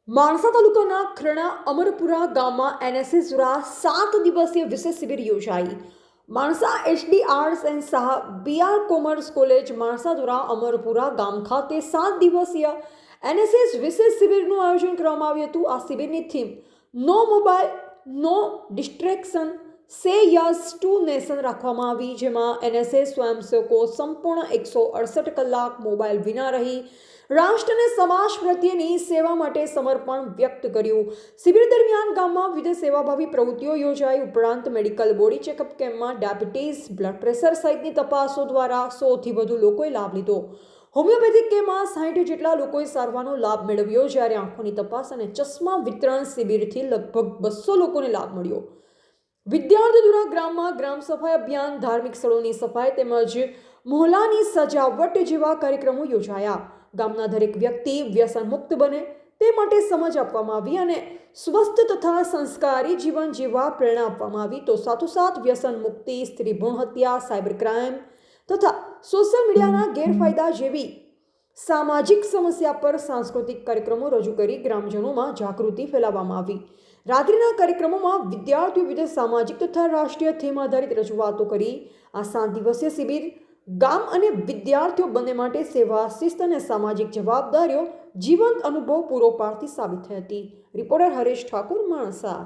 માણસા તાલુકાના ખરણા અમરપુરા ગામમાં એનએસએસ દ્વારા 7 દિવસીય વિશેષ શિબિર યોજાઈ. Mansa HD arts and Shah BR commerce college Mansa દ્વારા અમરપુરા ગામ ખાતે 7 દિવસીય એનએસએસ વિશેષ શિબિરનું આયોજન કરવામાં આવ્યું હતું. આ શિબિરની theme no mobile no distraction say yes to nation રાખવામાં આવી, જેમાં એનએસએસ સ્વયંસેવકો સંપૂર્ણ 168 કલાક મોબાઈલ વિના રહી રાષ્ટ્ર અને સમાજ પ્રત્યેની સેવા માટે સમર્પણ વ્યક્ત કર્યું. શિબિર દરમિયાન ગામમાં વિવિધ સેવાભાવી પ્રવૃત્તિઓ યોજાઈ. ઉપરાંત મેડિકલ બોડી ચેકઅપ કેમ્પમાં ડાયાબિટીસ, બ્લડ પ્રેશર સહિતની તપાસો દ્વારા 100થી વધુ લોકોએ લાભ લીધો. હોમિયોપેથિક કેમ્પમાં 60 જેટલા લોકોએ સારવારનો લાભ મેળવ્યો, જ્યારે આંખોની તપાસ અને ચશ્મા વિતરણ શિબિરથી લગભગ 200 લોકોને લાભ મળ્યો. વિદ્યાર્થીઓ દ્વારા ગ્રામમાં ગ્રામ સફાઈ અભિયાન, ધાર્મિક સ્થળોની સફાઈ તેમજ મોહલ્લાની સજાવટ જેવા કાર્યક્રમો યોજાયા. ગામના દરેક વ્યક્તિ વ્યસન મુક્ત બને તે માટે સમજ આપવામાં આવી અને સ્વસ્થ તથા સંસ્કારી જીવન જીવવા પ્રેરણા આપવામાં આવી. તો સાથોસાથ વ્યસન મુક્તિ, સ્ત્રી ભ્રૂણ હત્યા, સાયબર ક્રાઇમ તથા સોશિયલ મીડિયાના ગેરફાયદા જેવી સામાજિક સમસ્યા પર સાંસ્કૃતિક કાર્યક્રમો રજૂ કરી ગ્રામજનોમાં જાગૃતિ ફેલાવવામાં આવી. રાત્રિના કાર્યક્રમોમાં વિદ્યાર્થીઓ વિવિધ સામાજિક તથા રાષ્ટ્રીય થીમ આધારિત રજૂઆતો કરી. આ 7 દિવસીય શિબિર ગામ અને વિદ્યાર્થીઓ બંને માટે સેવા, શિસ્ત અને સામાજિક જવાબદારીઓ જીવંત અનુભવ પૂરો પાડતી સાબિત થઈ હતી. રિપોર્ટર હરેશ ઠાકુર, માણસા.